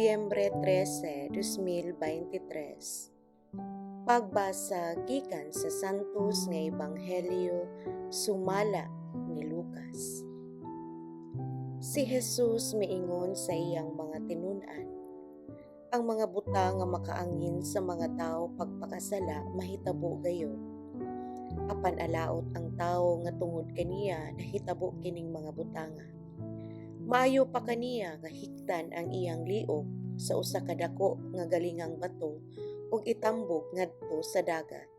Nobyembre 13, 2023. Pagbasa gikan sa Santos nga Ebanghelyo sumala ni Lucas. Si Jesus miingon sa iyang mga tinun-an, ang mga buta nga makaangin sa mga tao pagpakasala mahitabo gayon. Apan alaot ang tao nga tungod kaniya nahitabo kining mga butanga. Maayo pa kaniya nga hiktan ang iyang liog sa usa ka dako nga galingang bato ug itambok ngadto sa dagat.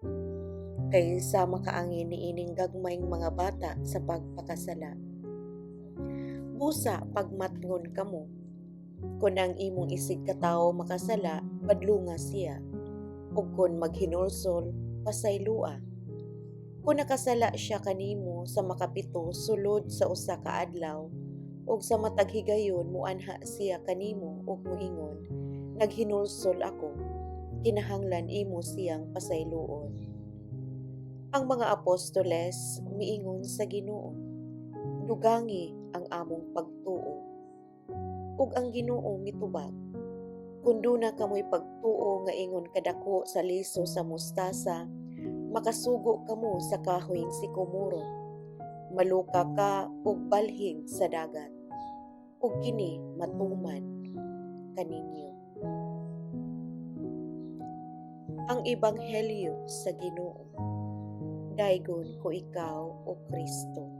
Kaysa makaangin niining gagmayng mga bata sa pagpakasala. Busa pagmatngon kamo, kun ang imong isig ka tawo makasala, padlunga siya. Ug kun maghinulsol, pasaylua. Kung nakasala siya kanimo sa makapito sulod sa usa ka adlaw, ug sa matag higayon muanha siya kanimo ug moingon, naghinulsol ako, kinahanglan imo siyang pasayloon. Ang mga apostoles miingon sa Ginoo, dugangi ang among pagtuo. Ug ang Ginoo mitubag, kun duna kamoy pagtuo nga ingon kadako sa liso sa mustasa, makasugo kamo sa kahoyng sikomoro, maluka ka ug balhig sa dagat, ug kini matuman kaninyo. Ang Ebanghelyo sa Ginoo. Daygon ko ikaw, O Kristo.